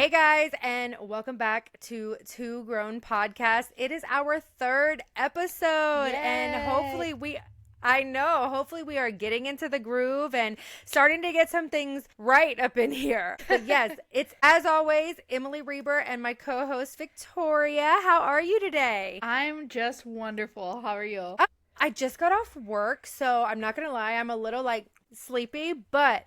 Hey guys, and welcome back to Two Grown Podcast. It is our third episode, and hopefully we are getting into the groove and starting to get some things right up in here. But yes, it's as always Emily Reber and my co-host Victoria. How are you today? I'm just wonderful. How are you? I just got off work, so I'm not gonna lie, I'm a little sleepy, but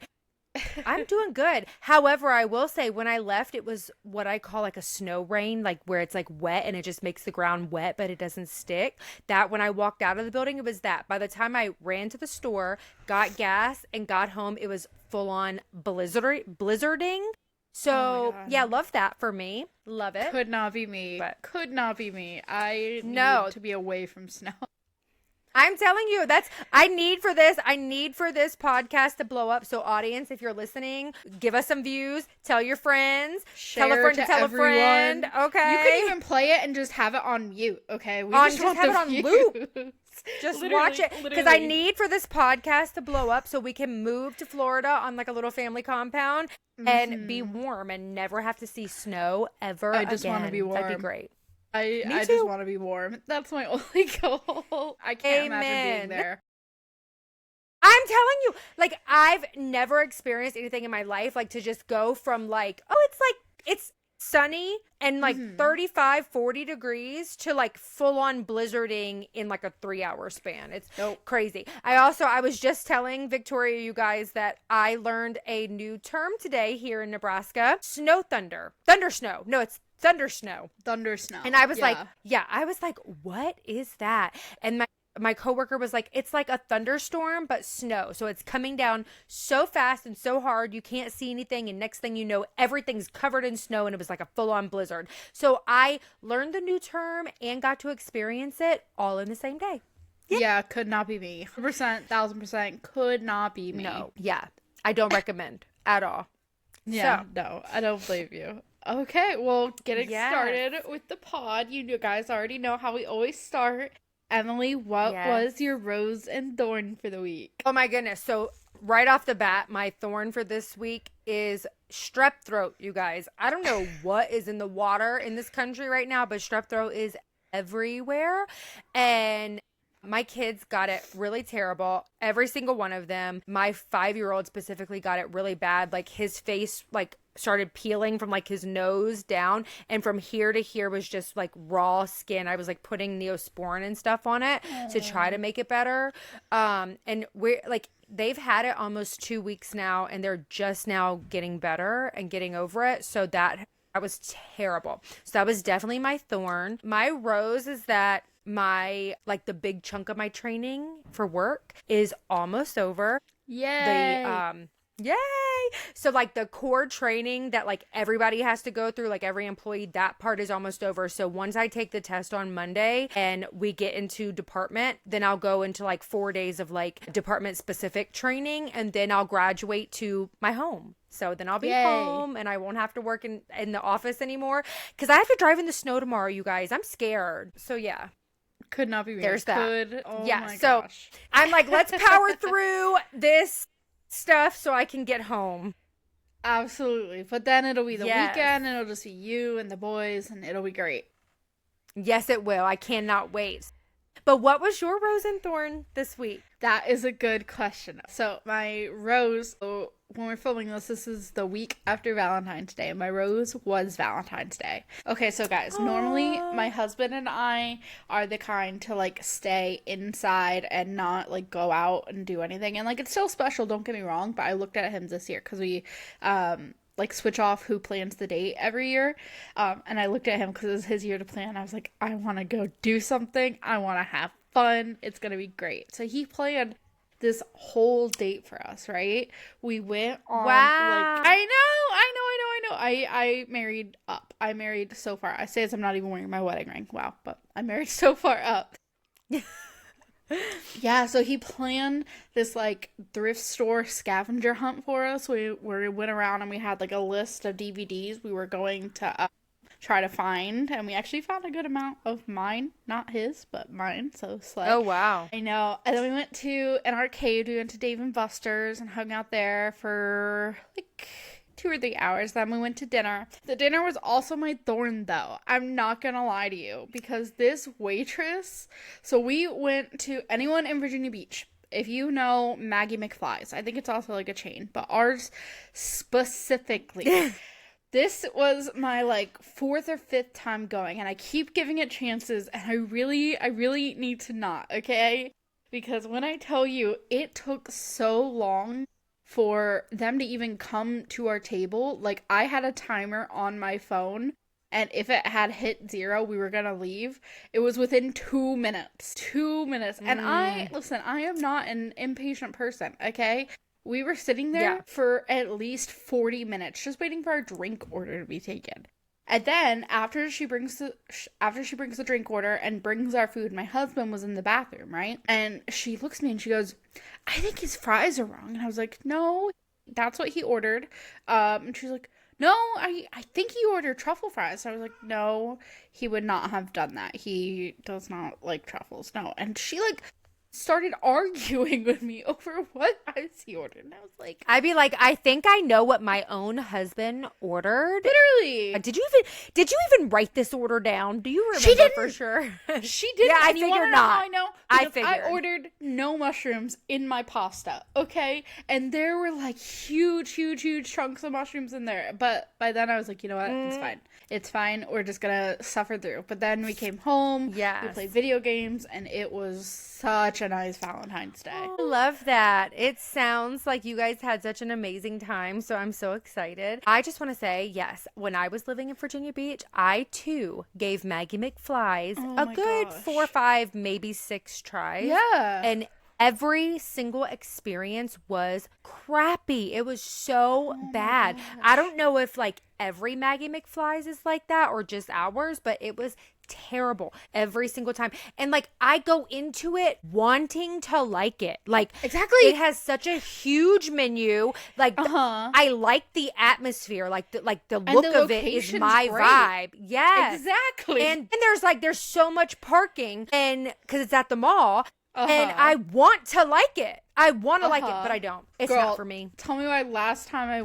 I'm doing good. However, I will say when I left, it was what I call a snow rain, where it's wet and it just makes the ground wet, but it doesn't stick. That when I walked out of the building, it was that. By the time I ran to the store, got gas, and got home, it was full on blizzarding. So, yeah, love that for me. Love it. Could not be me. But could not be me. I no. need to be away from snow. I'm telling you, I need for this podcast to blow up. So audience, if you're listening, give us some views, tell your friends, tell a friend to tell everyone. A friend, okay? You can even play it and just have it on mute, okay? Just have it on loop. Just watch it, because I need for this podcast to blow up so we can move to Florida on a little family compound and be warm and never have to see snow ever again. I just want to be warm. That'd be great. I just want to be warm. That's my only goal. I can't imagine being there. I'm telling you, I've never experienced anything in my life to just go from it's sunny and 35, 40 degrees to full on blizzarding in a 3-hour span. It's crazy. I was just telling Victoria, you guys, that I learned a new term today here in Nebraska. Snow thunder. Thunder snow. No, it's thunder snow. Thunder snow. And I was what is that? And my coworker was like, it's like a thunderstorm, but snow. So it's coming down so fast and so hard, you can't see anything. And next thing you know, everything's covered in snow, and it was like a full-on blizzard. So I learned the new term and got to experience it all in the same day. Yeah, could not be me. 100%, 1000% could not be me. No, yeah. I don't recommend at all. Yeah, no, I don't blame you. Okay, well, getting started with the pod. You guys already know how we always start. Emily, what was your rose and thorn for the week? Oh my goodness. So right off the bat, my thorn for this week is strep throat, you guys. I don't know what is in the water in this country right now, but strep throat is everywhere. And my kids got it really terrible. Every single one of them. My 5-year-old specifically got it really bad. His face, started peeling from his nose down, and from here to here was just raw skin. I was putting Neosporin and stuff on it to try to make it better. And we're they've had it almost 2 weeks now, and they're just now getting better and getting over it. So that was terrible. So that was definitely my thorn. My rose is that my the big chunk of my training for work is almost over. Yay. Yay! So the core training that everybody has to go through, every employee, that part is almost over. So once I take the test on Monday and we get into department, then I'll go into 4 days of department specific training, and then I'll graduate to my home. So then I'll be home and I won't have to work in the office anymore, because I have to drive in the snow tomorrow, you guys. I'm scared. So yeah. Could not be me. There's that. Oh yeah. My so gosh. I'm let's power through this stuff so I can get home. Absolutely. But then it'll be the weekend, and it'll just be you and the boys, and it'll be great. Yes, it will. I cannot wait. But what was your rose and thorn this week? That is a good question. So my rose, when we're filming this is the week after Valentine's Day. My rose was Valentine's Day. Okay, so guys, normally my husband and I are the kind to stay inside and not go out and do anything. And it's still special, don't get me wrong, but I looked at him this year because we switch off who plans the date every year. And I looked at him because it was his year to plan. I was like, I want to go do something. I want to have fun. It's going to be great. So he planned this whole date for us, right? We went on I know. I married up. I married so far. I say as I'm not even wearing my wedding ring. Wow. But I married so far up. Yeah, so he planned this thrift store scavenger hunt for us. We went around and we had a list of DVDs we were going to try to find, and we actually found a good amount of mine, not his, but mine. So oh wow, I know. And then we went to an arcade. We went to Dave and Buster's and hung out there for 2 or 3 hours. Then we went to dinner. The dinner was also my thorn, though. I'm not gonna lie to you, because this waitress, so we went to, anyone in Virginia Beach, if you know Maggie McFly's, I think it's also like a chain, but ours specifically. This was my like 4th or 5th time going, and I keep giving it chances, and I really need to not, okay? Because when I tell you, it took so long for them to even come to our table. Like, I had a timer on my phone, and if it had hit 0, we were gonna leave. It was within 2 minutes. 2 minutes. And I am not an impatient person, okay? We were sitting there for at least 40 minutes, just waiting for our drink order to be taken. And then after she brings the drink order and brings our food, my husband was in the bathroom, right? And she looks at me and she goes, "I think his fries are wrong." And I was like, "No, that's what he ordered." And she's like, "No, I think he ordered truffle fries." I was like, "No, he would not have done that. He does not like truffles." No. And she like started arguing with me over what fries he ordered. And I was like, I'd be like, I think I know what my own husband ordered. Literally. Did you even write this order down? Do you remember She didn't. for sure? She didn't. Yeah, I and you wanna figured know not. how I know? I Because figured. I ordered no mushrooms in my pasta, okay? And there were like huge chunks of mushrooms in there. But by then I was like, you know what? It's fine. It's fine. We're just gonna suffer through. But then we came home. Yes. We played video games, and it was such a nice Valentine's Day. I love that. It sounds like you guys had such an amazing time, so I'm so excited. I just want to say, yes, when I was living in Virginia Beach, I too gave Maggie McFly's a good 4, 5, maybe 6 tries. Yeah. And every single experience was crappy. It was so bad. I don't know if like every Maggie McFly's is like that or just ours, but it was terrible every single time. And like I go into it wanting to like it. Like Exactly. it has such a huge menu. Like I like the atmosphere. Like the look the of it is location's my great. vibe. Yes. Exactly. And there's so much parking and because it's at the mall. And I want to like it. I want to like it, but I don't. It's Girl, not for me. Tell me why last time I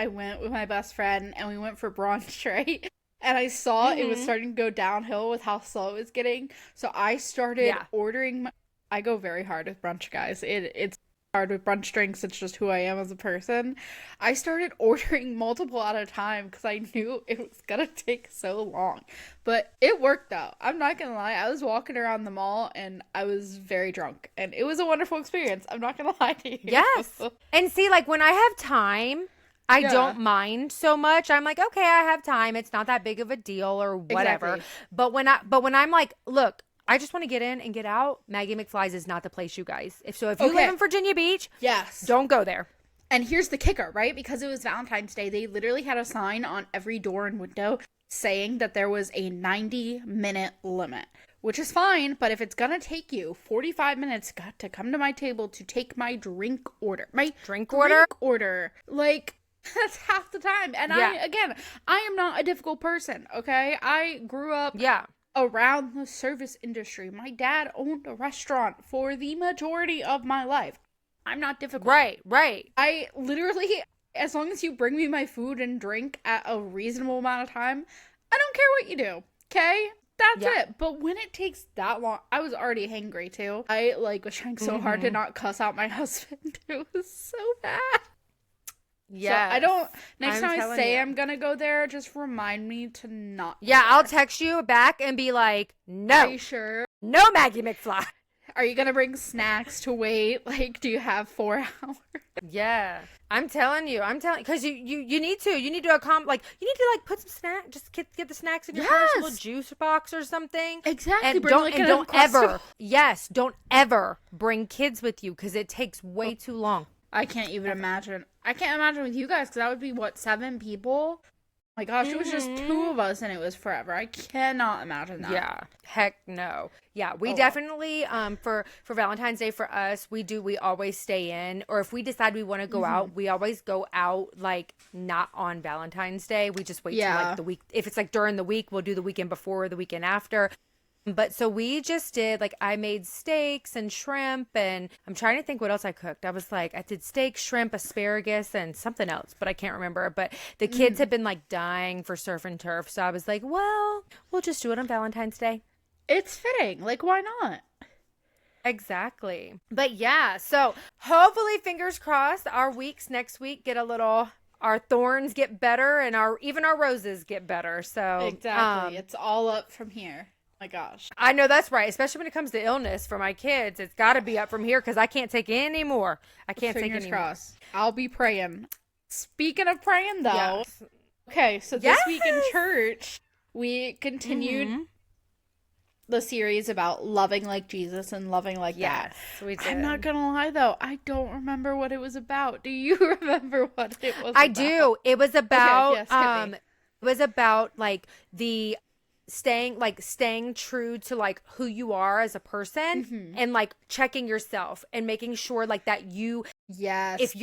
went with my best friend and we went for brunch, right? And I saw it was starting to go downhill with how slow it was getting. So I started ordering. I go very hard with brunch, guys. It's hard with brunch drinks. It's just who I am as a person. I started ordering multiple at a time because I knew it was gonna take so long. But it worked though. I'm not gonna lie. I was walking around the mall and I was very drunk. And it was a wonderful experience. I'm not gonna lie to you. Yes. And see, like when I have time, I don't mind so much. I'm like, okay, I have time. It's not that big of a deal or whatever. Exactly. But when I'm like, look, I just want to get in and get out, Maggie McFly's is not the place, you guys. If you live in Virginia Beach, don't go there. And here's the kicker, right? Because it was Valentine's Day, they literally had a sign on every door and window saying that there was a 90-minute limit, which is fine. But if it's going to take you 45 minutes to come to my table to take my drink order, like, that's half the time. And I am not a difficult person, okay? I grew up around the service industry. My dad owned a restaurant for the majority of my life. I'm not difficult. Right. I literally, as long as you bring me my food and drink at a reasonable amount of time, I don't care what you do, okay? That's it. But when it takes that long, I was already hangry too. I was trying so hard to not cuss out my husband. It was so bad. Yeah, so next time I say I'm gonna go there, just remind me to not. Yeah, I'll text you back and be like, no. Are you sure? No Maggie McFly. Are you gonna bring snacks to wait? Like, do you have 4 hours? Yeah, I'm telling you, because you need to put some snack, just get the snacks in your purse, a little juice box or something. Exactly. And don't ever bring kids with you because it takes way too long. I can't even imagine. I can't imagine with you guys because that would be 7 people. My gosh, it was just 2 of us and it was forever. I cannot imagine that. Yeah, heck no. Yeah, we definitely for Valentine's Day for us, we always stay in, or if we decide we want to go out, we always go out like not on Valentine's Day. We just wait till like the week. If it's like during the week, we'll do the weekend before or the weekend after. But so we just did, like, I made steaks and shrimp, and I'm trying to think what else I cooked. I was like, I did steak, shrimp, asparagus, and something else, but I can't remember. But the kids had been like dying for surf and turf. So I was like, well, we'll just do it on Valentine's Day. It's fitting. Like, why not? Exactly. But yeah, so hopefully, fingers crossed, our weeks next week get a little, our thorns get better, and even our roses get better. So Exactly. It's all up from here. My gosh. I know that's right, especially when it comes to illness for my kids. It's got to be up from here because I can't take any more. I can't take Fingers any crossed. I'll be praying. Speaking of praying, though. Yes. Okay, so this week in church, we continued the series about loving like Jesus and loving like that. Yes, we did. I'm not gonna lie though, I don't remember what it was about. Do you remember what it was I about? do. It was about Okay, yes, hit me. it was about like the staying true to like who you are as a person, and like checking yourself and making sure like that you, Yes. if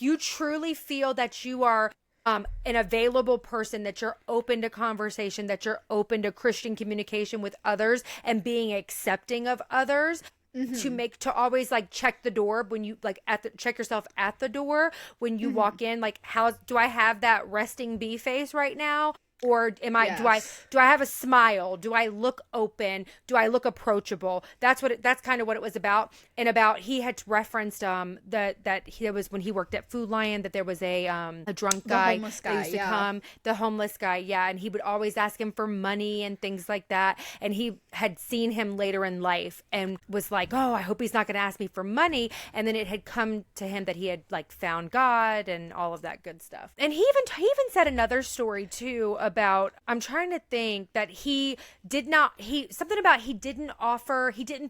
you truly feel that you are an available person, that you're open to conversation, that you're open to Christian communication with others and being accepting of others, to always like check the door when you like check yourself at the door when you walk in, like, how do I have that resting bee face right now? Or do I have a smile? Do I look open? Do I look approachable? That's kind of what it was about. And about, he had referenced that he was, when he worked at Food Lion, that there was a drunk guy, homeless guy, that used to come, the homeless guy, and he would always ask him for money and things like that. And he had seen him later in life and was like, oh, I hope he's not going to ask me for money. And then it had come to him that he had like found God and all of that good stuff. And he even said another story too about, I'm trying to think, that he didn't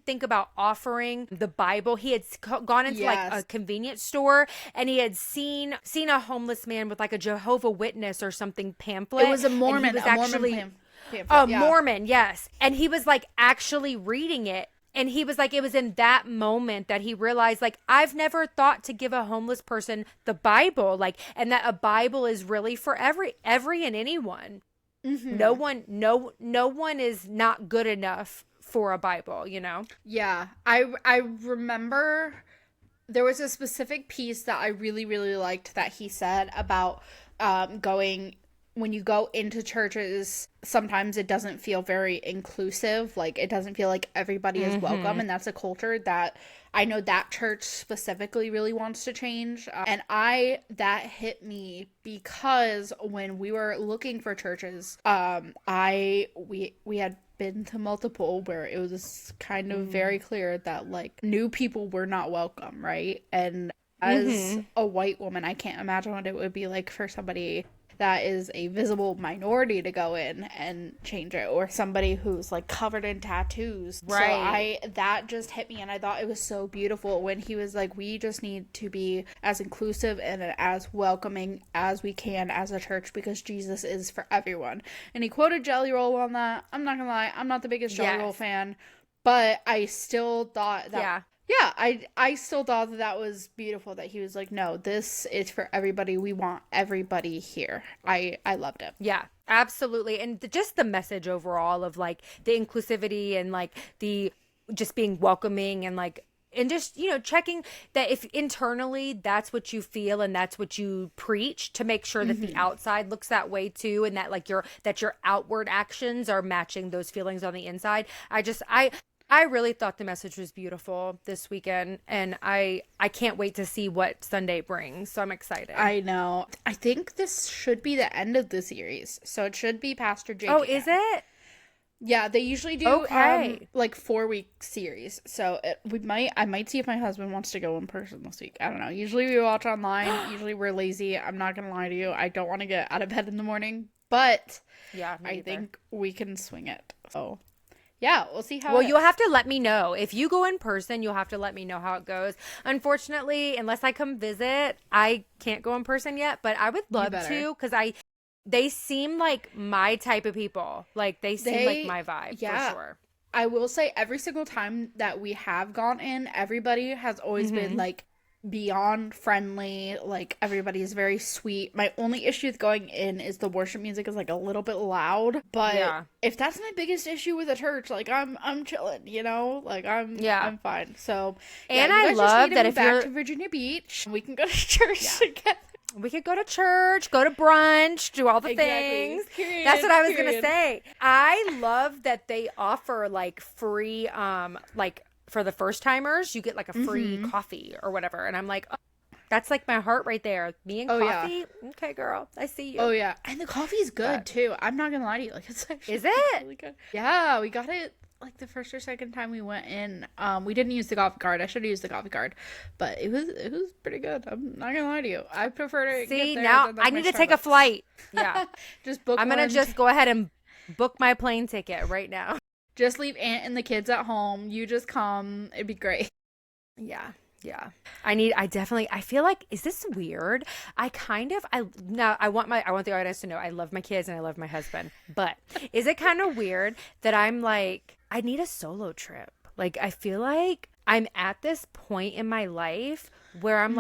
think about offering the Bible. He had gone into like a convenience store, and he had seen a homeless man with like a Jehovah Witness or something pamphlet. It was a Mormon. And he was actually pamphlet, Mormon, yes. And he was like actually reading it. And he was like, it was in that moment that he realized, like, I've never thought to give a homeless person the Bible, like, and that a Bible is really for every and anyone. No one is not good enough for a Bible, you know? Yeah. I remember there was a specific piece that I really, really liked that he said about when you go into churches, sometimes it doesn't feel very inclusive. Like, it doesn't feel like everybody is welcome. And that's a culture that I know that church specifically really wants to change. And that hit me because when we were looking for churches, we had been to multiple where it was kind of very clear that like new people were not welcome, right? And as a white woman, I can't imagine what it would be like for somebody that is a visible minority to go in and change it, or somebody who's like covered in tattoos. Right. So that just hit me, and I thought it was so beautiful when he was like, we just need to be as inclusive and as welcoming as we can as a church because Jesus is for everyone. And he quoted Jelly Roll on that. I'm not gonna lie, I'm not the biggest Jelly Roll fan, but I still thought that I still thought that was beautiful, that he was like, no, this is for everybody. We want everybody here. I loved it. Yeah, absolutely. And just the message overall of like the inclusivity and like the just being welcoming and like, and just, you know, checking that if internally that's what you feel and that's what you preach, to make sure that the outside looks that way too, and that like your outward actions are matching those feelings on the inside. I really thought the message was beautiful this weekend, and I can't wait to see what Sunday brings. So I'm excited. I know. I think this should be the end of the series. So it should be Pastor Jake. Oh, is it? Yeah, they usually do like 4-week series. So I might see if my husband wants to go in person this week. I don't know. Usually we watch online. Usually we're lazy. I'm not going to lie to you. I don't want to get out of bed in the morning, but yeah, I think we can swing it. So yeah, we'll see how. Well, you'll have to let me know. If you go in person, you'll have to let me know how it goes. Unfortunately, unless I come visit, I can't go in person yet, but I would love to, because they seem like my type of people. Like, they seem like my vibe, for sure. I will say every single time that we have gone in, everybody has always been like beyond friendly. Like, everybody's very sweet. My only issue with going in is the worship music is like a little bit loud. But Yeah. if that's my biggest issue with a church, like, I'm chilling, you know? Like, I'm fine. So And you I guys just love need to that move if back you're to Virginia Beach, we can go to church together. we could go to church, go to brunch, do all the Exactly. things. Period. That's what I was gonna Period. say. I love that they offer like free, like for the first timers, you get like a free coffee or whatever. And I'm like, oh, that's like my heart right there. Me and coffee. Yeah. Okay, girl, I see you. Oh yeah, and the coffee's good too. I'm not gonna lie to you, like it's actually is it really good? Yeah, we got it like the first or second time we went in. We didn't use the coffee card. I should have used the coffee card, but it was pretty good. I'm not gonna lie to you. I prefer to see get there now. than, like, I need to take a flight. Yeah, just book. I'm gonna just go ahead and book my plane ticket right now. Just leave Aunt and the kids at home. You just come. It'd be great. Yeah. Yeah. I feel like, is this weird? I want the audience to know I love my kids and I love my husband, but is it kind of weird that I'm like, I need a solo trip? Like, I feel like I'm at this point in my life where I'm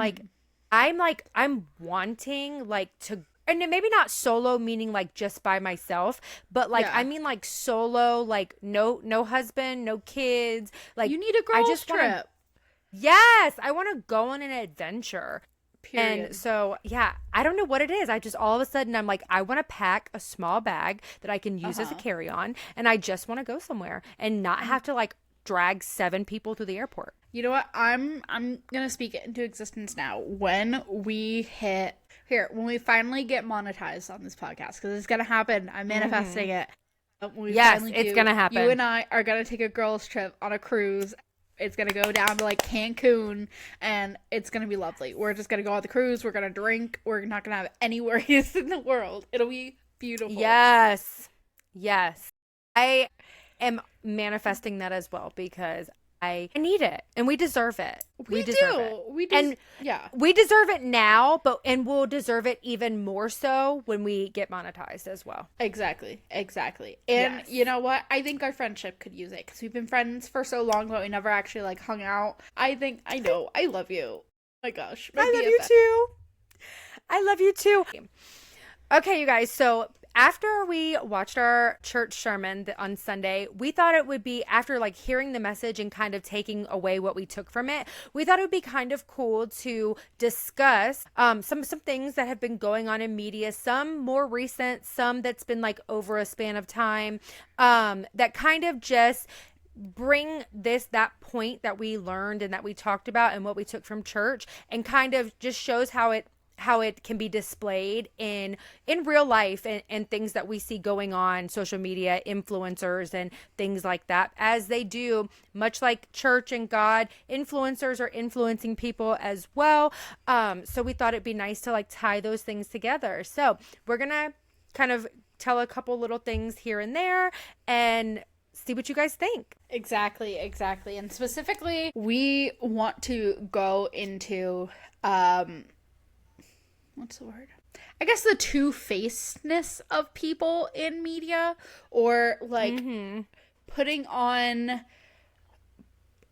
I'm wanting like to, and maybe not solo meaning like just by myself, but like, I mean like solo, like no husband, no kids. Like, you need a girls trip. Yes, I want to go on an adventure. Period. And so, yeah, I don't know what it is. I just all of a sudden I'm like, I want to pack a small bag that I can use as a carry-on, and I just want to go somewhere and not have to like drag 7 people to the airport. You know what? I'm gonna speak it into existence now. When we finally get monetized on this podcast, because it's gonna happen. I'm manifesting it. Yes, it's gonna happen. You and I are gonna take a girls' trip on a cruise. It's going to go down to like Cancun, and it's going to be lovely. We're just going to go on the cruise. We're going to drink. We're not going to have any worries in the world. It'll be beautiful. Yes. Yes. I am manifesting that as well because I need it and we deserve it. We deserve it. We deserve it now, and we'll deserve it even more so when we get monetized as well. Exactly. And you know what? I think our friendship could use it because we've been friends for so long, but we never actually like hung out. I love you. Oh my gosh. I love you too. I love you too. Okay, you guys. So after we watched our church sermon on Sunday, we thought it would be, after like hearing the message and kind of taking away what we took from it, we thought it would be kind of cool to discuss some things that have been going on in media, some more recent, some that's been like over a span of time, that kind of just bring that point that we learned and that we talked about and what we took from church, and kind of just shows how it can be displayed in real life and things that we see going on social media, influencers and things like that, as they do, much like church and God, influencers are influencing people as well. So we thought it'd be nice to like tie those things together. So we're gonna kind of tell a couple little things here and there and see what you guys think. Exactly. And specifically, we want to go into what's the word? I guess the two-facedness of people in media, or like putting on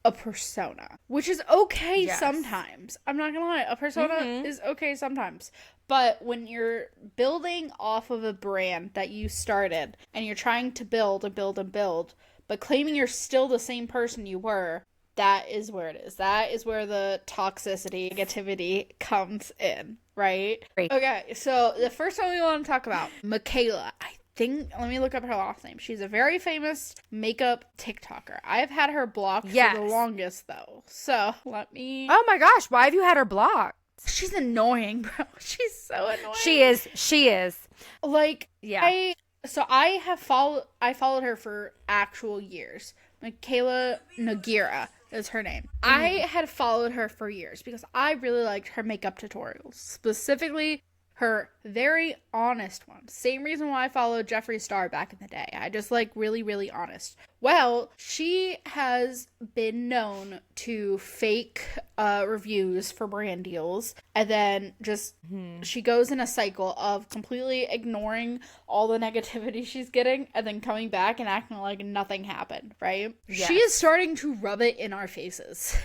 a persona, which is okay sometimes. I'm not gonna lie, a persona is okay sometimes. But when you're building off of a brand that you started and you're trying to build and build and build, but claiming you're still the same person you were, that is where it is. That is where the toxicity, negativity comes in, right? Okay, so the first one we want to talk about, Michaela. Let me look up her last name. She's a very famous makeup TikToker. I've had her blocked for the longest, though. So, let me... Oh my gosh, why have you had her blocked? She's annoying, bro. She's so annoying. She is. Like, yeah. I followed her for actual years. Michaela Noguera is her name. I had followed her for years because I really liked her makeup tutorials, specifically her very honest ones. Same reason why I followed Jeffree Star back in the day. I just like really, really honest. Well, she has been known to fake reviews for brand deals, and then just she goes in a cycle of completely ignoring all the negativity she's getting and then coming back and acting like nothing happened, right? Yes. She is starting to rub it in our faces.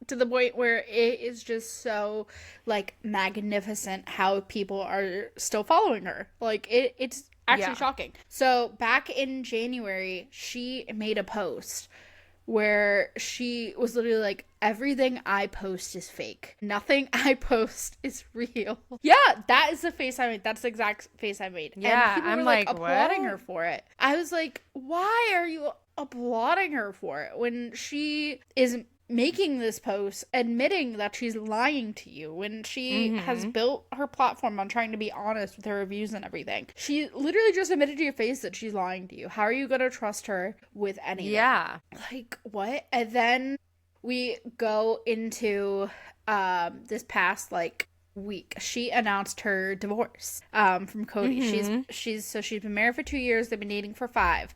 to the point where it is just so, like, magnificent how people are still following her. Like, it's actually shocking. So back in January, she made a post where she was literally like, everything I post is fake. Nothing I post is real. Yeah, that is the face I made. That's the exact face I made. Yeah, and people I'm were like, applauding what? her for it. I was like, why are you applauding her for it when she is making this post admitting that she's lying to you, when she has built her platform on trying to be honest with her reviews and everything? She literally just admitted to your face that she's lying to you. How are you gonna trust her with anything? Yeah. Like, what? And then we go into this past, like, week. She announced her divorce from Cody. She's been married for 2 years. They've been dating for 5.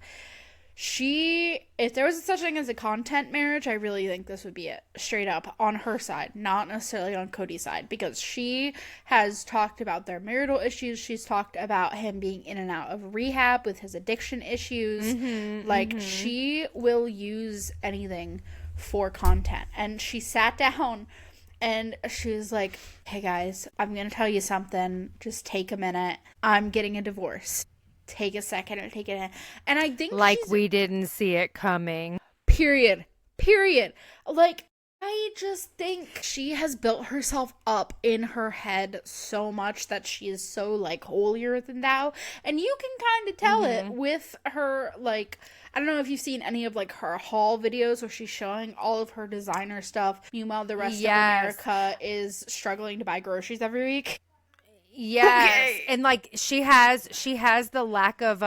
If there was such thing as a content marriage, I really think this would be it, straight up, on her side, not necessarily on Cody's side, because she has talked about their marital issues. She's talked about him being in and out of rehab with his addiction issues. She will use anything for content. And she sat down and she was like, hey guys, I'm gonna tell you something, just take a minute, I'm getting a divorce. Take a second and take it in. And I think, like, we didn't see it coming. Period. Like, I just think she has built herself up in her head so much that she is so, like, holier than thou. And you can kind of tell it with her, like, I don't know if you've seen any of, like, her haul videos where she's showing all of her designer stuff. Meanwhile, the rest of America is struggling to buy groceries every week. Yes. Okay. And, like, she has the lack of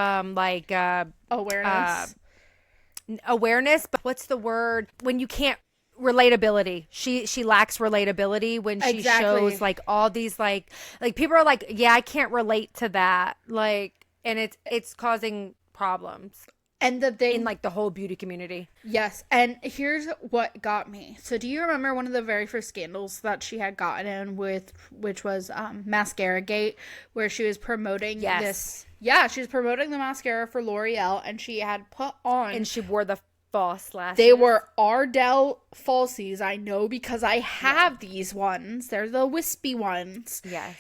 awareness, but what's the word when you can't, relatability. She lacks relatability when she shows, like, all these, like people are like, yeah, I can't relate to that, like, and it's causing problems. And the thing, in, like, the whole beauty community. Yes. And here's what got me. So do you remember one of the very first scandals that she had gotten in with, which was Mascara Gate, where she was promoting this? Yeah, she was promoting the mascara for L'Oreal, and she had put on, and she wore the false lashes. They were Ardell falsies. I know because I have these ones. They're the wispy ones. Yes.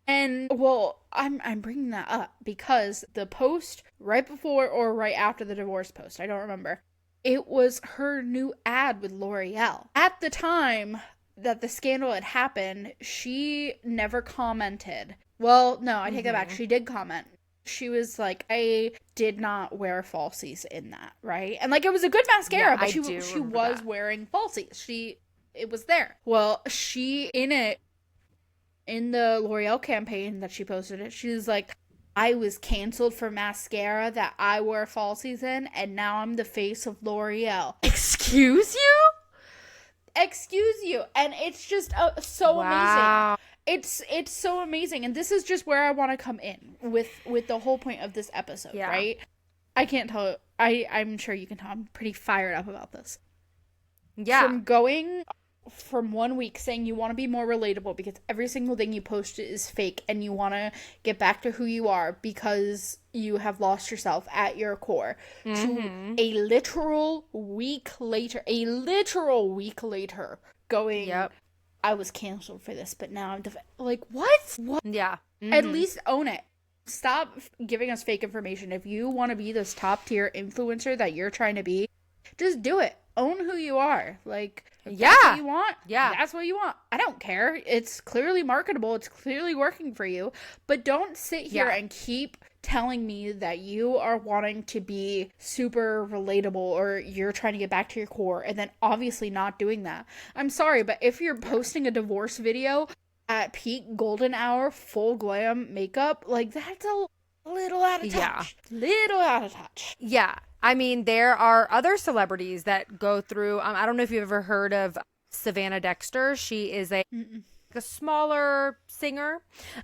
And well, I'm bringing that up because the post right before or right after the divorce post, I don't remember, it was her new ad with L'Oreal. At the time that the scandal had happened, she never commented. Well, no, I take that back. She did comment. She was like, I did not wear falsies in that, right? And, like, it was a good mascara, but she was wearing falsies. It was there. Well, in the L'Oreal campaign that she posted it, she was like, I was canceled for mascara that I wore falsies in, and now I'm the face of L'Oreal. Excuse you? And it's just so amazing. It's so amazing. And this is just where I want to come in with the whole point of this episode, right? I can't tell. I'm sure you can tell. I'm pretty fired up about this. Yeah. From going from 1 week saying you want to be more relatable because every single thing you post is fake and you want to get back to who you are because you have lost yourself at your core, to a literal week later going, I was canceled for this, but now I'm like, what? Yeah. At least own it. Stop giving us fake information. If you want to be this top tier influencer that you're trying to be, just do it. Own who you are. Like, that's what you want. Yeah. That's what you want. I don't care. It's clearly marketable. It's clearly working for you. But don't sit here and keep telling me that you are wanting to be super relatable or you're trying to get back to your core and then obviously not doing that. I'm sorry, but if you're posting a divorce video at peak golden hour, full glam makeup, like, that's a little out of touch. Little out of touch. Yeah. I mean, there are other celebrities that go through, I don't know if you've ever heard of Savannah Dexter. She is a smaller singer,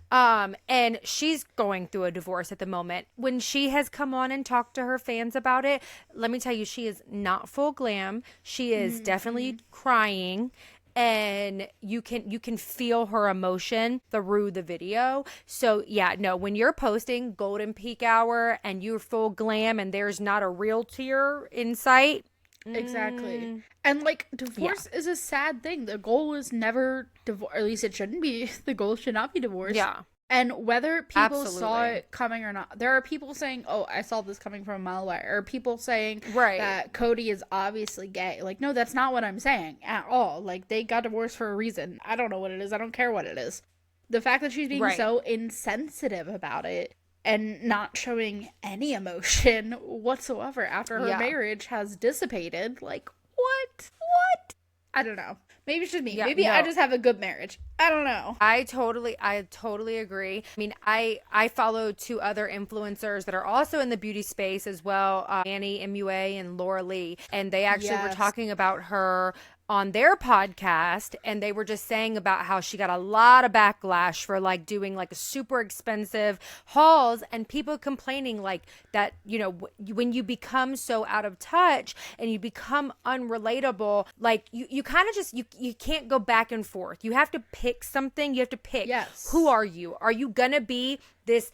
and she's going through a divorce at the moment. When she has come on and talked to her fans about it, let me tell you, she is not full glam. She is definitely crying. And you can feel her emotion through the video. So yeah, no, when you're posting golden peak hour and you're full glam and there's not a real tear in sight, Exactly. And like Yeah. divorce is a sad thing. The goal is never divorce, at least it shouldn't be. The goal should not be divorce. Yeah. And whether people saw Absolutely. it coming or not, there are people saying, "Oh, I saw this coming from a mile away," or people saying Right. that Cody is obviously gay. Like, no, that's not what I'm saying at all. Like, they got divorced for a reason. I don't know what it is. I don't care what it is. The fact that she's being Right. so insensitive about it and not showing any emotion whatsoever after her Yeah. marriage has dissipated, like, what? What? I don't know. Maybe it's just me. Yeah. Maybe I No. just have a good marriage. I don't know. I totally agree. I mean, I follow two other influencers that are also in the beauty space as well, Annie MUA and Laura Lee, and they actually were Yes. talking about her on their podcast, and they were just saying about how she got a lot of backlash for like doing like a super expensive hauls, and people complaining like that, when you become so out of touch and you become unrelatable, like you kind of just you can't go back and forth. You have to pick something. You have to pick, Yes. who are you? Are you gonna be this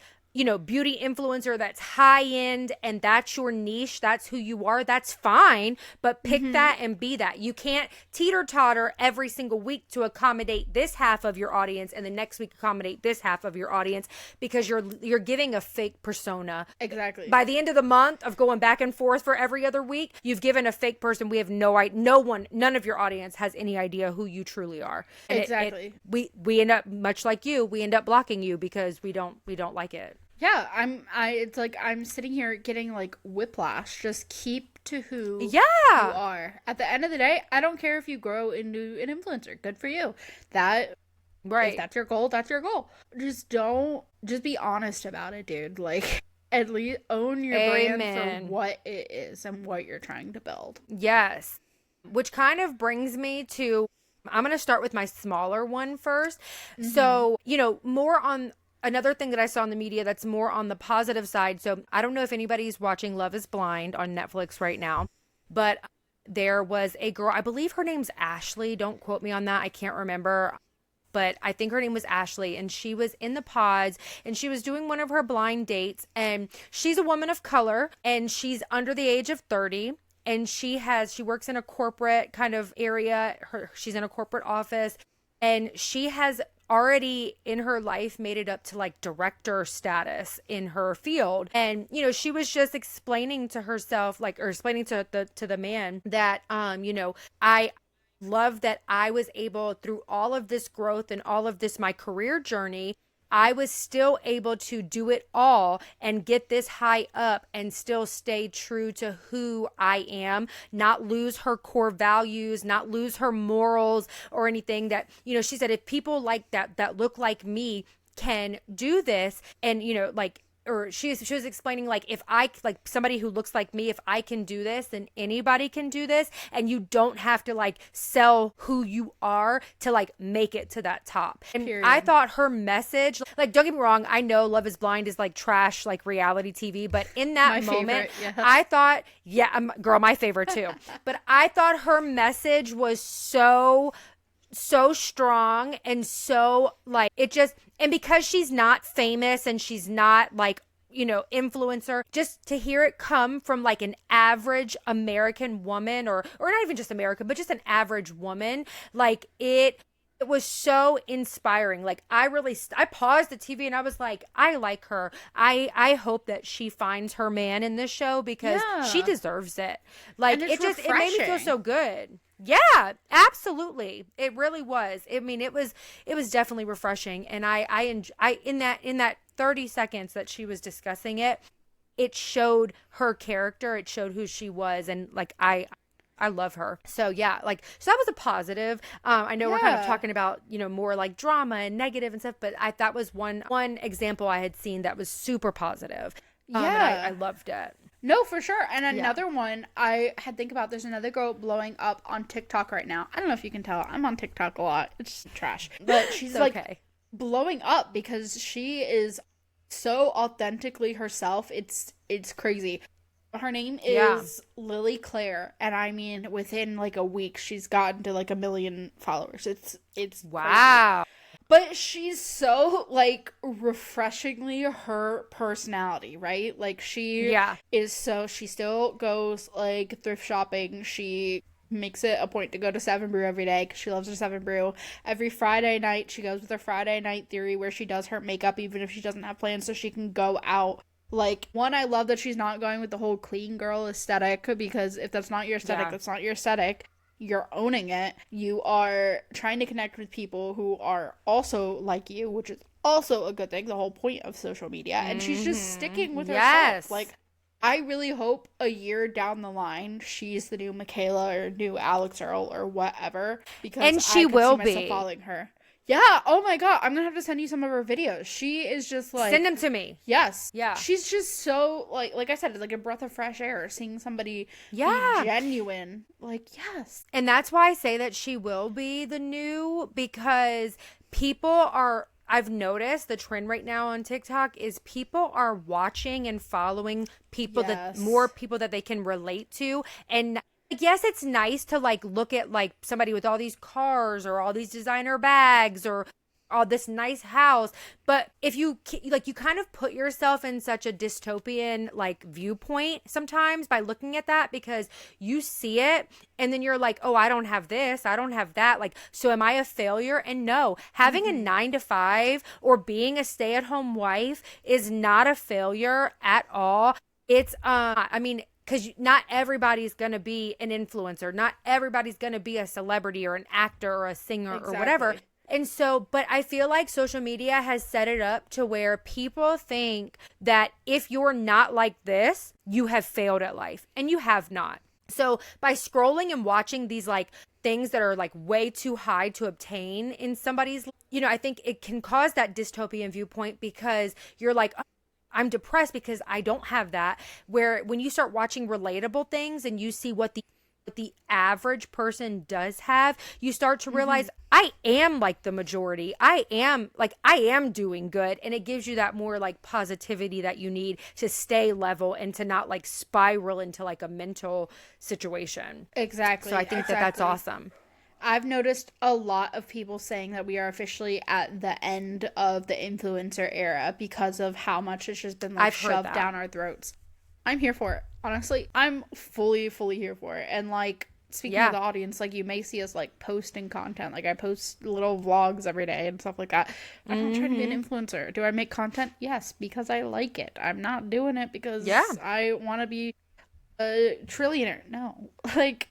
beauty influencer that's high end and that's your niche, that's who you are? That's fine, but pick that and be that. You can't teeter totter every single week to accommodate this half of your audience and the next week accommodate this half of your audience, because you're giving a fake persona. Exactly. By the end of the month of going back and forth for every other week, you've given a fake person. We have none of your audience has any idea who you truly are. And Exactly. we end up, much like you, we end up blocking you because we don't like it. Yeah, it's like I'm sitting here getting like whiplash. Just keep to who you Yeah. are. At the end of the day, I don't care if you grow into an influencer. Good for you. That If Right. that's your goal, that's your goal. Just be honest about it, dude. Like, at least own your brand Amen. for what it is and what you're trying to build. Yes. Which kind of brings me to, I'm going to start with my smaller one first. So, more on another thing that I saw in the media that's more on the positive side. So, I don't know if anybody's watching Love is Blind on Netflix right now, but there was a girl, I believe her name's Ashley. Don't quote me on that. I can't remember. But I think her name was Ashley, and she was in the pods, and she was doing one of her blind dates, and she's a woman of color, and she's under the age of 30, and she works in a corporate kind of area. She's in a corporate office, and she has already in her life made it up to like director status in her field. And she was just explaining to herself, like, or explaining to the man that I love that I was able, through all of this growth and all of this my career journey, I was still able to do it all and get this high up and still stay true to who I am, not lose her core values, not lose her morals or anything. That, she said, if people like that look like me can do this, and like, or she was explaining, like, if I, like, somebody who looks like me, if I can do this, then anybody can do this. And you don't have to like sell who you are to like make it to that top. And Period. I thought her message, like, don't get me wrong, I know Love is Blind is like trash, like reality TV, but in that My moment, favorite, yeah. I thought, yeah, girl, my favorite too. But I thought her message was so strong, and so like, it just, and because she's not famous and she's not like, influencer, just to hear it come from like an average American woman, or not even just American, but just an average woman, like, it was so inspiring. Like, I paused the TV and I was like, I like her. I hope that she finds her man in this show, because she Yeah. deserves it. Like, And it's it made me feel refreshing. so good. Yeah, absolutely. It really was. I mean, it was definitely refreshing. And I in that 30 seconds that she was discussing it, it showed her character, it showed who she was, and like, I love her. So yeah, like, so that was a positive. I know we're kind of Yeah. talking about, more like drama and negative and stuff, but that was one example I had seen that was super positive. And Yeah. I loved it. No, for sure. And another one I had think about, there's another girl blowing up on TikTok right now. I don't know if you can tell. I'm on TikTok a lot. It's trash. But she's It's like okay. blowing up because she is so authentically herself. It's crazy. Her name Yeah. is Lily Claire, and I mean, within like a week she's gotten to like 1 million followers. It's crazy. Wow. But she's so, like, refreshingly her personality, right? Like, she Yeah. is so, she still goes, like, thrift shopping. She makes it a point to go to Seven Brew every day because she loves her Seven Brew. Every Friday night, she goes with her Friday night theory where she does her makeup even if she doesn't have plans so she can go out. Like, one, I love that she's not going with the whole clean girl aesthetic because if that's not your aesthetic, Yeah. that's not your aesthetic. You're owning it. You are trying to connect with people who are also like you, which is also a good thing, the whole point of social media. And she's just sticking with herself. Yes. Like, I really hope a year down the line, she's the new Michaela or new Alex Earl or whatever, because And she I could will see myself be. following her. Yeah, oh my god, I'm gonna have to send you some of her videos. She is just like, Send them to me. yes. Yeah. She's just so, like I said, it's like a breath of fresh air, seeing somebody Yeah. be genuine. Like, yes. And that's why I say that she will be the new, because people are, I've noticed the trend right now on TikTok is people are watching and following people that, Yes. more people that they can relate to. And yes, it's nice to like look at like somebody with all these cars or all these designer bags or all this nice house, but if you like, you kind of put yourself in such a dystopian like viewpoint sometimes by looking at that, because you see it and then you're like, oh, I don't have this, I don't have that, like, so am I a failure? And no, having a 9 to 5 or being a stay-at-home wife is not a failure at all. It's I mean, because not everybody's going to be an influencer. Not everybody's going to be a celebrity or an actor or a singer or whatever. Exactly. And so, but I feel like social media has set it up to where people think that if you're not like this, you have failed at life, and you have not. So by scrolling and watching these like things that are like way too high to obtain in somebody's, you know, I think it can cause that dystopian viewpoint, because you're like, oh, I'm depressed because I don't have that. Where when you start watching relatable things and you see what the average person does have, you start to realize I am like the majority. I am doing good, and it gives you that more like positivity that you need to stay level and to not like spiral into like a mental situation. Exactly. So I think that that's awesome. I've noticed a lot of people saying that we are officially at the end of the influencer era because of how much it's just been like I've heard shoved that. down our throats. I'm here for it. Honestly, I'm fully here for it. And like, speaking of the audience, like, you may see us like posting content. Like, I post little vlogs every day and stuff like that. I'm not trying to be an influencer. Do I make content? Yes, because I like it. I'm not doing it because I want to be a trillionaire. No. Like,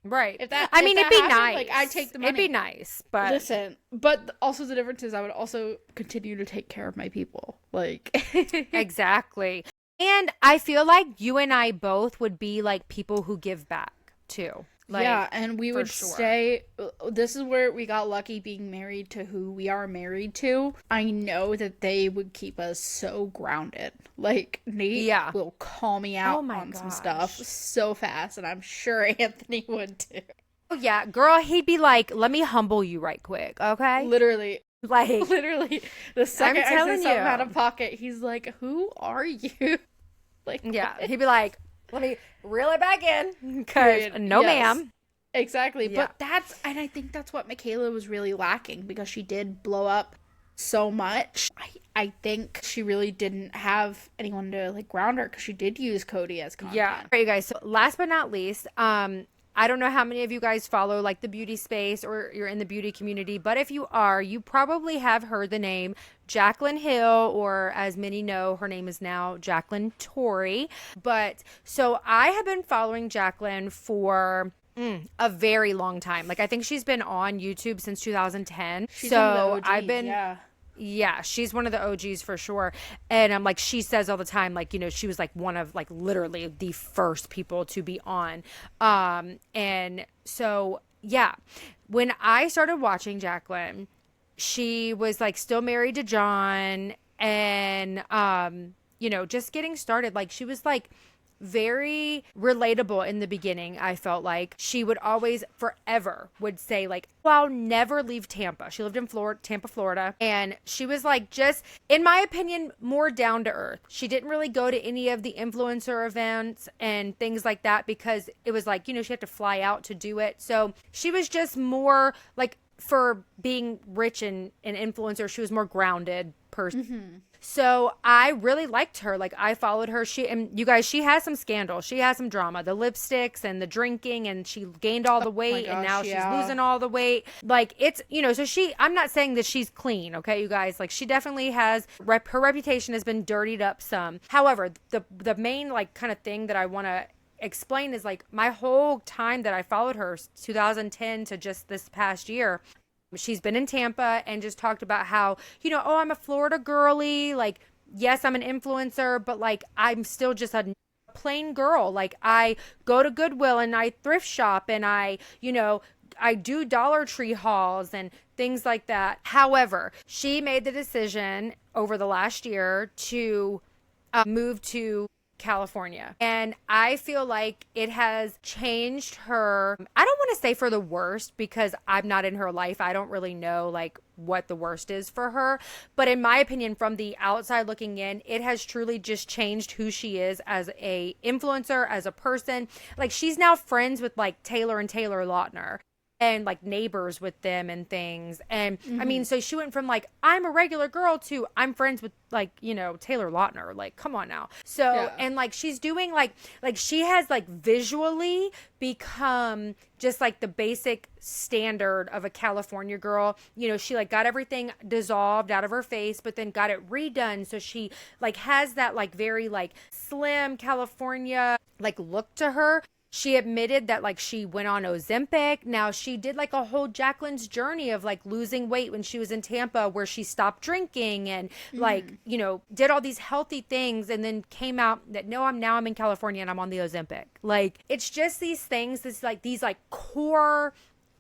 Right. if that, I mean, if it'd that be happened, nice. like, I'd take the money. It'd be nice, but Listen, but also the difference is I would also continue to take care of my people. Like, exactly. And I feel like you and I both would be like people who give back too. Like, yeah, and we would sure. stay. This is where we got lucky being married to who we are married to. I know that they would keep us so grounded. Like, Nate will call me out on some stuff so fast, and I'm sure Anthony would too. Oh, yeah, girl, he'd be like, let me humble you right quick, okay? Literally. Like, literally, the second I say something you. out of pocket, he's like, who are you? Like, yeah, he'd be like, let me reel it back in, because no, ma'am. Exactly. Yeah. But and I think that's what Michaela was really lacking, because she did blow up so much. I think she really didn't have anyone to like ground her, because she did use Cody as content. Yeah. All right, you guys. So last but not least, I don't know how many of you guys follow like the beauty space or you're in the beauty community, but if you are, you probably have heard the name Jaclyn Hill, or as many know, her name is now Jaclyn Torrey. But so I have been following Jaclyn for a very long time. Like, I think she's been on YouTube since 2010. She's one of the OGs, I've been yeah, she's one of the OGs for sure. And I'm like, she says all the time, like, you know, she was like one of like literally the first people to be on. And so, yeah, when I started watching Jaclyn, she was like still married to John, and, you know, just getting started. Like, she was like very relatable in the beginning. I felt like she would always forever would say like, well, I'll never leave Tampa. She lived in Tampa, Florida, and she was like, just in my opinion, more down to earth. She didn't really go to any of the influencer events and things like that, because it was like, you know, she had to fly out to do it. So she was just more like for being rich and an influencer, she was more grounded person. So I really liked her. Like, I followed her. And you guys, she has some scandal. She has some drama. The lipsticks and the drinking, and she gained all the weight, and now she's losing all the weight. Like, it's, so I'm not saying that she's clean, okay, you guys? Like, she definitely has, her reputation has been dirtied up some. However, the main, like, kind of thing that I want to explain is, like, my whole time that I followed her, 2010 to just this past year, she's been in Tampa and just talked about how, oh, I'm a Florida girly. Like, yes, I'm an influencer, but like, I'm still just a plain girl. Like, I go to Goodwill and I thrift shop and I do Dollar Tree hauls and things like that. However, she made the decision over the last year to move to California. And I feel like it has changed her. I don't want to say for the worst, because I'm not in her life. I don't really know like what the worst is for her. But in my opinion, from the outside looking in, it has truly just changed who she is as a influencer, as a person. Like, she's now friends with like Taylor and Taylor Lautner, and like neighbors with them and things. And I mean, so she went from like, I'm a regular girl to I'm friends with like, Taylor Lautner. Like, come on now. So, and like, she's doing like she has like visually become just like the basic standard of a California girl. She like got everything dissolved out of her face, but then got it redone. So she like has that like very like slim California like look to her. She admitted that like she went on Ozempic. Now, she did like a whole Jacqueline's journey of like losing weight when she was in Tampa, where she stopped drinking and like, did all these healthy things, and then came out that no, I'm in California and I'm on the Ozempic. Like, it's just these things, these like core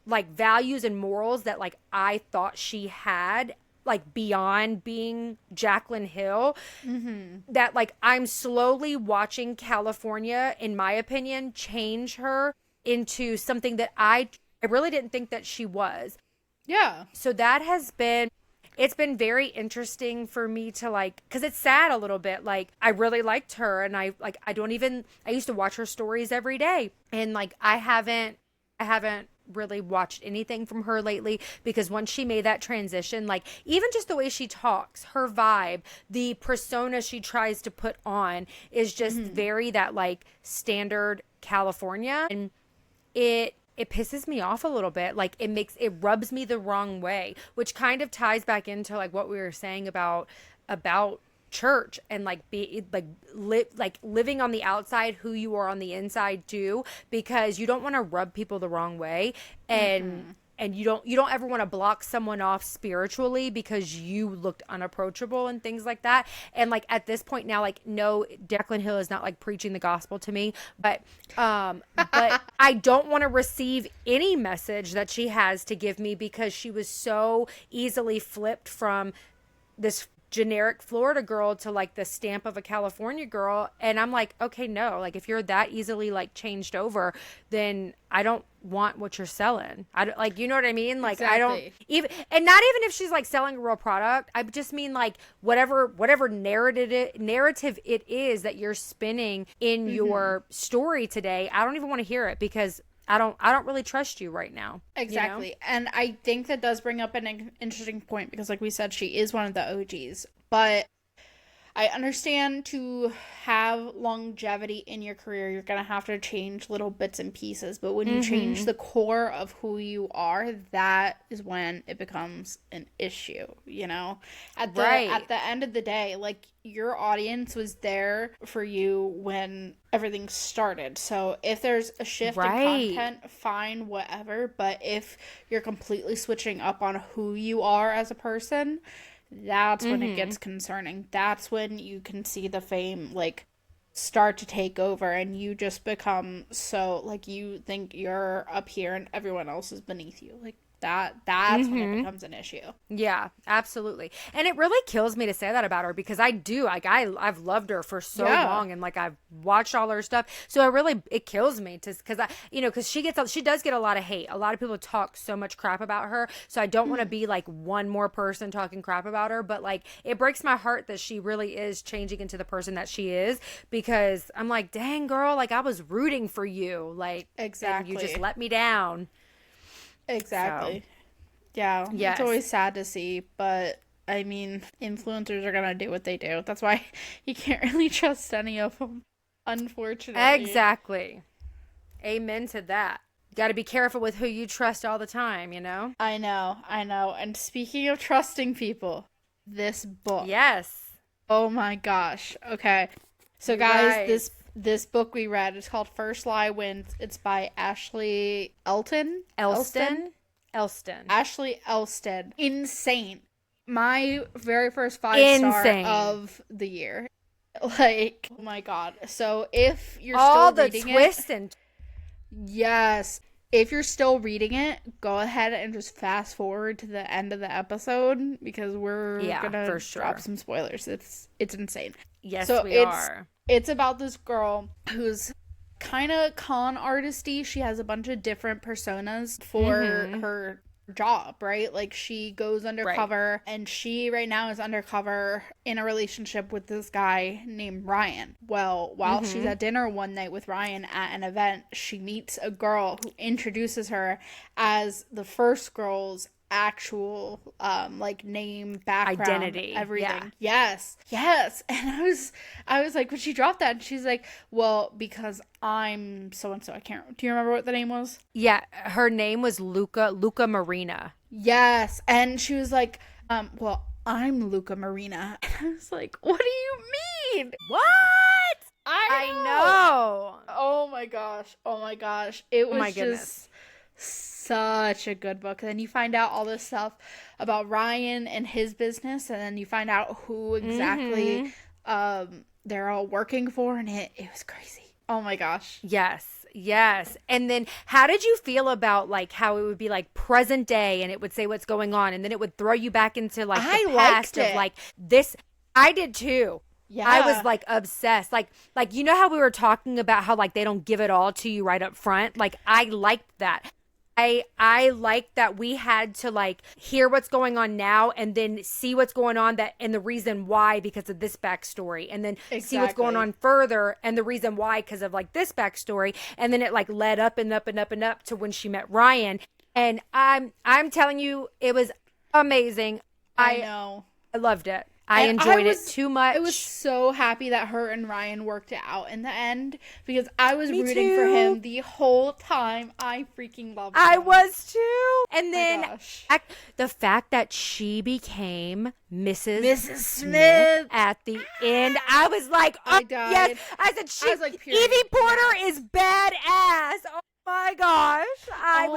like values and morals that like I thought she had, like beyond being Jaclyn Hill, that like I'm slowly watching California, in my opinion, change her into something that I really didn't think that she was. Yeah. So that it's been very interesting for me to like, because it's sad a little bit. Like, I really liked her, and I used to watch her stories every day, and like I haven't really watched anything from her lately, because once she made that transition, like even just the way she talks, her vibe, the persona she tries to put on is just very that like standard California, and it pisses me off a little bit. Like, it rubs me the wrong way, which kind of ties back into like what we were saying about church, and like living on the outside who you are on the inside too, because you don't want to rub people the wrong way, and you don't ever want to block someone off spiritually because you looked unapproachable and things like that. And like at this point now, like, no, Jaclyn Hill is not like preaching the gospel to me, but I don't want to receive any message that she has to give me, because she was so easily flipped from this generic Florida girl to like the stamp of a California girl. And I'm like, okay, no, like if you're that easily like changed over, then I don't want what you're selling. I don't, like, you know what I mean? Like, exactly. I don't even, and not even if she's like selling a real product. I just mean like whatever narrative it is that you're spinning in your story today. I don't even want to hear it, because I don't really trust you right now. Exactly. And I think that does bring up an interesting point, because like we said, she is one of the OGs. But I understand, to have longevity in your career, you're going to have to change little bits and pieces. But when you change the core of who you are, that is when it becomes an issue, At the end of the day, like, your audience was there for you when everything started. So if there's a shift in content, fine, whatever. But if you're completely switching up on who you are as a person, that's when it gets concerning. That's when you can see the fame like start to take over, and you just become so like, you think you're up here and everyone else is beneath you. Like, that's when it becomes an issue. Yeah, absolutely. And it really kills me to say that about her, because I do, like, I've loved her for so long, and like I've watched all her stuff. So it kills me because she does get a lot of hate. A lot of people talk so much crap about her. So I don't want to be like one more person talking crap about her, but like, it breaks my heart that she really is changing into the person that she is, because I'm like, dang girl, like I was rooting for you. Like, exactly. And you just let me down. Exactly. Yeah, it's Yes. always sad to see, but I mean, influencers are gonna do what they do. That's why you can't really trust any of them, unfortunately. Exactly. Amen to that. Got to be careful with who you trust all the time, you know? I know, I know. And speaking of trusting people, this book. Yes. Oh my gosh. Okay. So You guys, guys. this book we read is called First Lie Wins. It's by Ashley Elton. Elston? Elston. Ashley Elston. Insane. My very first 5-star Insane. of the year. Like, oh my god. So if you're All still the reading twists it, and yes. If you're still reading it, go ahead and just fast forward to the end of the episode because we're yeah, gonna for sure. drop some spoilers. It's insane. Yes, So we are. it's about this girl who's kind of con artisty. She has a bunch of different personas for her job, right? Like she goes undercover and she right now is undercover in a relationship with this guy named Ryan. Well, while she's at dinner one night with Ryan at an event, she meets a girl who introduces her as the first girl's actual like name, background, Identity. everything. Yeah. Yes. And I was like, when she dropped that, and she's like, well, because I'm so and so. I can't, do you remember what the name was? Yeah, her name was Luca Marina. Yes. And she was like, well, I'm Luca Marina. And I was like, what do you mean? What? I know. Oh my gosh. Oh my gosh. It was my just goodness. such a good book. And then you find out all this stuff about Ryan and his business, and then you find out who exactly they're all working for, and it was crazy. Oh my gosh. Yes. And then how did you feel about like how it would be like present day and it would say what's going on and then it would throw you back into like I the liked past of it. like this? I did too. Yeah. I was like obsessed. Like you know how we were talking about how like they don't give it all to you right up front? Like I liked that. I like that we had to like hear what's going on now and then see what's going on that and the reason why because of this backstory and then see what's going on further and the reason why because of like this backstory and then it like led up and up and up and up to when she met Ryan and I'm telling you it was amazing. I know. I loved it. I enjoyed it too much. I was so happy that her and Ryan worked it out in the end because I was Me rooting too. for him the whole time. I freaking loved him. I was too. And then gosh. the fact that she became Mrs. Smith at the end, I was like, oh, I died. yes. I said, I was like, period. Evie Porter is badass. Oh my gosh. I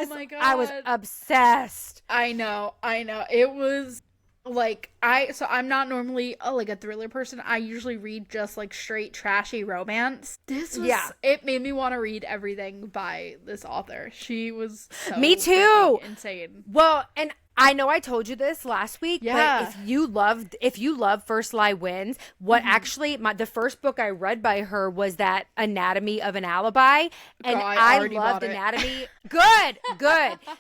was obsessed. I know. It was like I'm not normally like a thriller person. I usually read just like straight trashy romance. This was it made me want to read everything by this author. She was so Me too. insane. Well, and I know I told you this last week, Yeah. but if you love First Lie Wins, what actually the first book I read by her was that Anatomy of an Alibi, and I already loved bought it. Anatomy. Good,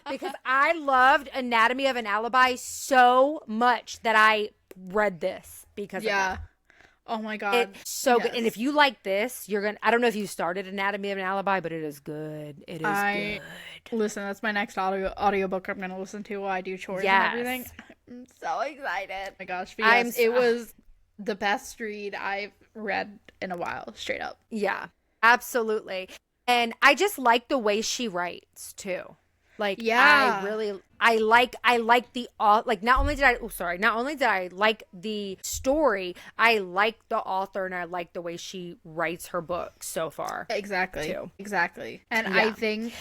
because I loved Anatomy of an Alibi so much that I read this because of that. Oh my god. It's so good. And if you like this, you're gonna I don't know if you started Anatomy of an Alibi, but it is good. It is good. Listen, that's my next audiobook I'm gonna listen to while I do chores Yes. and everything. I'm so excited. Oh my gosh. But I'm yes, so- it was the best read I've read in a while, straight up. Yeah, absolutely. And I just like the way she writes too. Like, Yeah. I like the like not only did I like the story, I like the author and I like the way she writes her books so far. Exactly. Too. Exactly. And Yeah. I think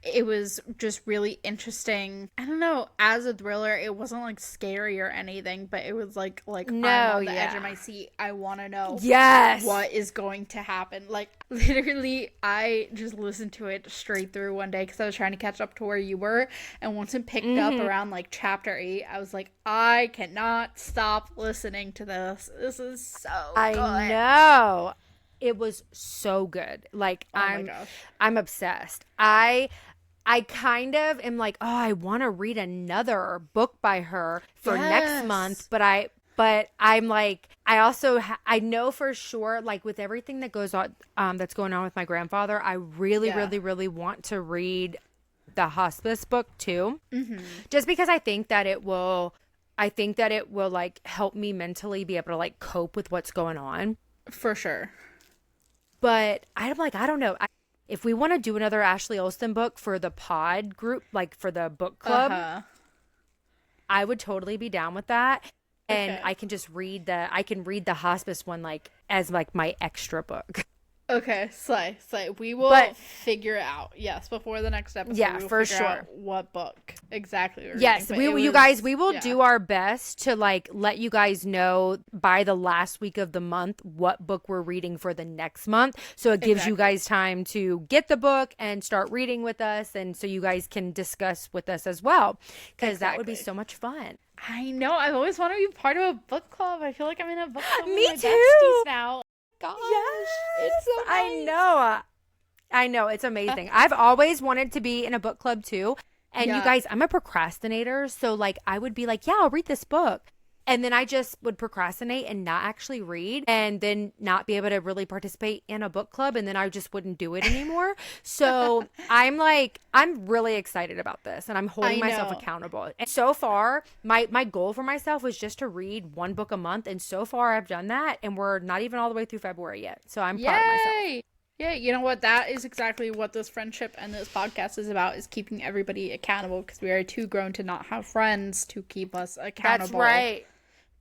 it was just really interesting. I don't know, as a thriller, it wasn't like scary or anything, but it was like I'm on the edge of my seat. I want to know Yes. what is going to happen. Like literally, I just listened to it straight through one day because I was trying to catch up to where you were, and once it picked up around like chapter 8, I was like, I cannot stop listening to this. This is so good. I know. It was so good. Like my gosh. I'm obsessed. I kind of am like, oh, I want to read another book by her for next month, but I'm like, I also I know for sure, like with everything that goes on, that's going on with my grandfather, I really, really, really want to read the hospice book too. Just because I think that it will like help me mentally be able to like cope with what's going on. For sure. But I'm like, I don't know. If we want to do another Ashley Olsen book for the pod group, like for the book club, I would totally be down with that. And I can just read the hospice one like as like my extra book. Okay, slay. We will figure it out. Yes, before the next episode. Yeah, we will for figure sure. out what book exactly we're Yes, reading, we will do our best to like let you guys know by the last week of the month what book we're reading for the next month. So it gives you guys time to get the book and start reading with us, and so you guys can discuss with us as well, because that would be so much fun. I know. I've always wanted to be part of a book club. I feel like I'm in a book club Me with my too. besties now. Gosh, Yes, it's so nice. I know. It's amazing. I've always wanted to be in a book club too. And you Yeah. guys, I'm a procrastinator. So like, I would be like, yeah, I'll read this book. And then I just would procrastinate and not actually read, and then not be able to really participate in a book club. And then I just wouldn't do it anymore. So I'm really excited about this, and I'm holding myself accountable. And so far, my goal for myself was just to read one book a month. And so far I've done that, and we're not even all the way through February yet. So I'm proud of myself. Yeah, you know what? That is exactly what this friendship and this podcast is about, is keeping everybody accountable, because we are too grown to not have friends to keep us accountable. That's right.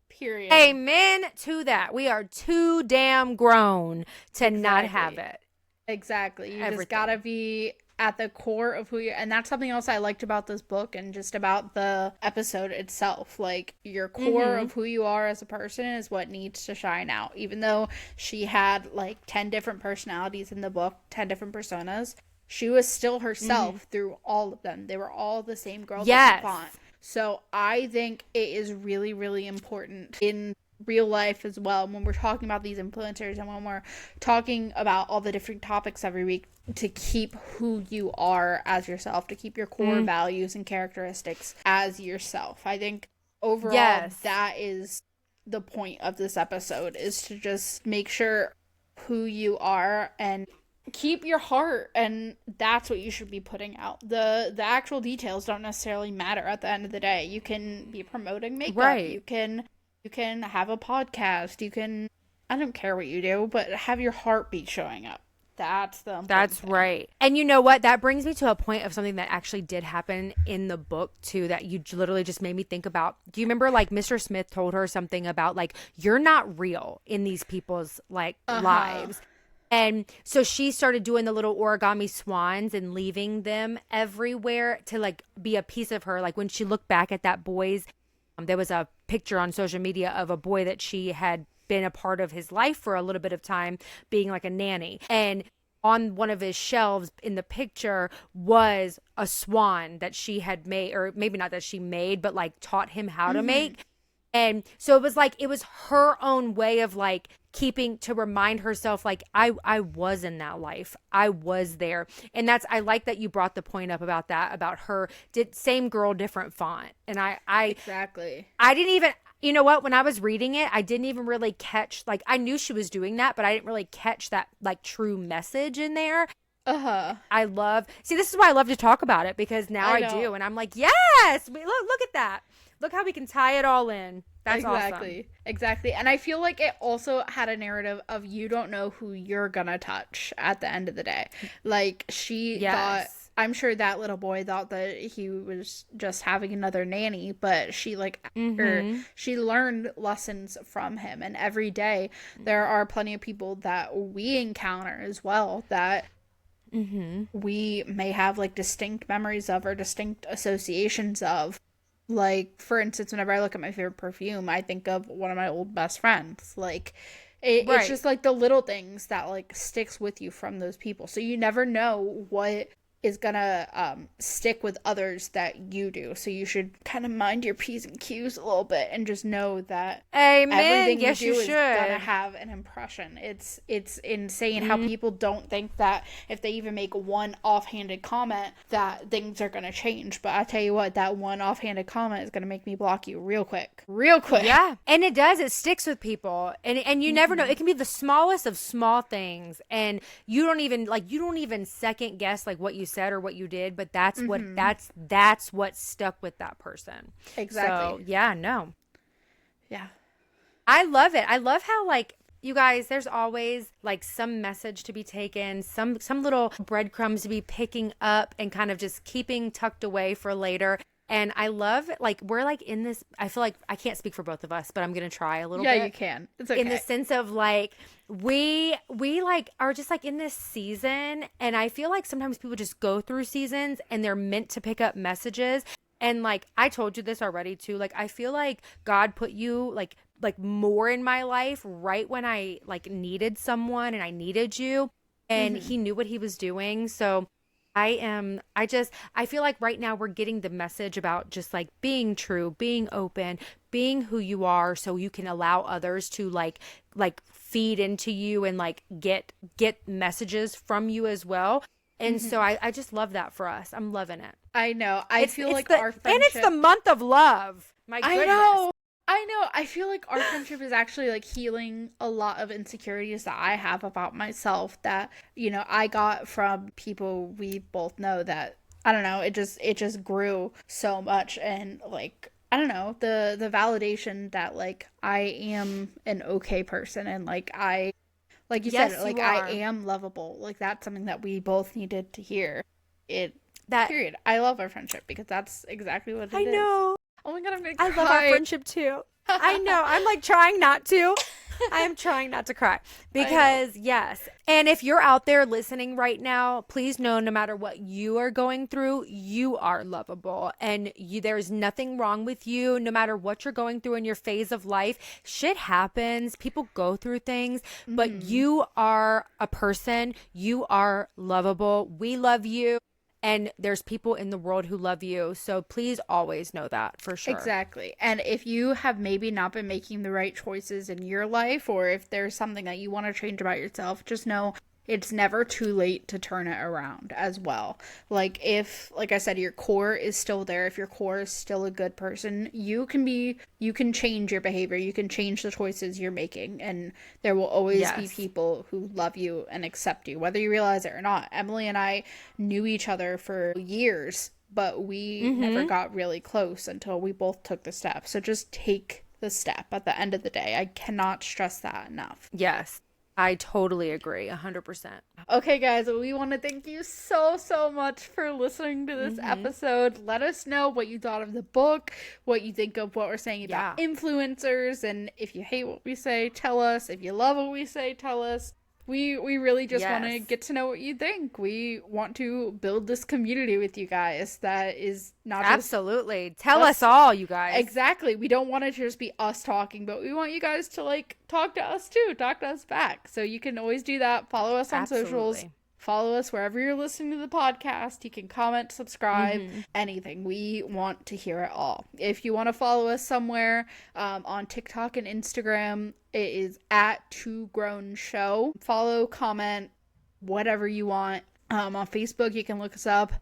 Period. Amen to that. We are too damn grown to not have it. Exactly. You just gotta be at the core of who you are. And that's something else I liked about this book and just about the episode itself. Like, your core of who you are as a person is what needs to shine out. Even though she had like 10 different personalities in the book, 10 different personas, she was still herself through all of them. They were all the same girl. Yes. So I think it is really, really important in real life as well, when we're talking about these influencers and when we're talking about all the different topics every week, to keep who you are as yourself, to keep your core values and characteristics as yourself. I think overall that is the point of this episode, is to just make sure who you are and keep your heart, and that's what you should be putting out. The actual details don't necessarily matter at the end of the day. You can be promoting makeup, you can have a podcast, you can, I don't care what you do, but have your heartbeat showing up. That's the important thing. Right. And you know what? That brings me to a point of something that actually did happen in the book too, that you literally just made me think about. Do you remember like Mr. Smith told her something about like, you're not real in these people's like lives? And so she started doing the little origami swans and leaving them everywhere to like be a piece of her. Like when she looked back at that boy's, there was a picture on social media of a boy that she had been a part of his life for a little bit of time, being like a nanny. And on one of his shelves in the picture was a swan that she had made, or maybe not that she made, but like taught him how to make. And so it was like, it was her own way of like keeping, to remind herself, like, I was in that life. I was there. And that's, I like that you brought the point up about that, about her, same girl, different font. And I exactly. I didn't even, you know what, when I was reading it, I didn't even really catch, like, I knew she was doing that, but I didn't really catch that like true message in there. See, this is why I love to talk about it, because now I do. And I'm like, yes, look at that. Look how we can tie it all in. That's awesome. Exactly. And I feel like it also had a narrative of, you don't know who you're gonna touch at the end of the day. Like, she thought, I'm sure that little boy thought that he was just having another nanny, but she she learned lessons from him. And every day there are plenty of people that we encounter as well that we may have like distinct memories of, or distinct associations of. Like, for instance, whenever I look at my favorite perfume, I think of one of my old best friends. Like, it's just like the little things that like sticks with you from those people. So you never know what is gonna stick with others that you do. So you should kind of mind your P's and Q's a little bit, and just know that everything you do is gonna have an impression. It's insane how people don't think that if they even make one offhanded comment that things are gonna change. But I tell you what, that one offhanded comment is gonna make me block you real quick. Yeah, and it does. It sticks with people, and you never know. It can be the smallest of small things, and you don't even second guess like what you said or what you did, but that's what stuck with that person. Exactly. So yeah, no. Yeah. I love it. I love how, like, you guys, there's always like some message to be taken, some little breadcrumbs to be picking up and kind of just keeping tucked away for later. And I love, like, we're like in this, I feel like I can't speak for both of us, but I'm going to try a little bit. Yeah, you can. It's okay. In the sense of like, we like are just like in this season. And I feel like sometimes people just go through seasons and they're meant to pick up messages. And like, I told you this already too. Like, I feel like God put you like more in my life right when I like needed someone and I needed you, and he knew what he was doing. So I feel like right now we're getting the message about just like being true, being open, being who you are, so you can allow others to like feed into you and like get messages from you as well. And so I just love that for us. I'm loving it. I know. I feel like our friendship... And it's the month of love. My goodness. I know. I feel like our friendship is actually like healing a lot of insecurities that I have about myself that, you know, I got from people we both know that, I don't know, it just grew so much. And like, I don't know, the validation that like I am an okay person and like like you said, like I am lovable. Like that's something that we both needed to hear. Period. I love our friendship because that's exactly what it is. I know. Oh my God, I'm gonna cry. I love our friendship too. I know. I'm like trying not to. I am trying not to cry because yes. And if you're out there listening right now, please know no matter what you are going through, you are lovable and there's nothing wrong with you. No matter what you're going through in your phase of life, shit happens. People go through things, but you are a person. You are lovable. We love you. And there's people in the world who love you. So please always know that for sure. Exactly. And if you have maybe not been making the right choices in your life, or if there's something that you want to change about yourself, just know it's never too late to turn it around as well. Like if, like I said, your core is still there, if your core is still a good person, you can change your behavior, you can change the choices you're making, and there will always be people who love you and accept you, whether you realize it or not. Emily and I knew each other for years, but we never got really close until we both took the step. So just take the step at the end of the day. I cannot stress that enough. Yes. I totally agree, 100%. Okay, guys, we want to thank you so much for listening to this episode. Let us know what you thought of the book, what you think of what we're saying about influencers, and if you hate what we say, tell us. If you love what we say, tell us. We really just want to get to know what you think. We want to build this community with you guys that is not absolutely tell us all, you guys. Exactly. We don't want it to just be us talking, but we want you guys to like talk to us too, talk to us back. So you can always do that. Follow us on socials. Follow us wherever you're listening to the podcast. You can comment, subscribe, anything. We want to hear it all. If you want to follow us somewhere on TikTok and Instagram, it is at Two Grown Show. Follow, comment, whatever you want. On Facebook, you can look us up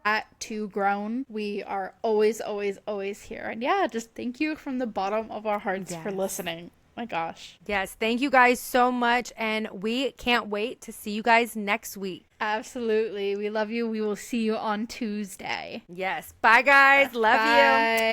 at Two Grown. We are always here. And yeah, just thank you from the bottom of our hearts for listening. My gosh. Yes, thank you guys so much, and we can't wait to see you guys next week. Absolutely. We love you. We will see you on Tuesday. Yes. Bye, guys. Love you.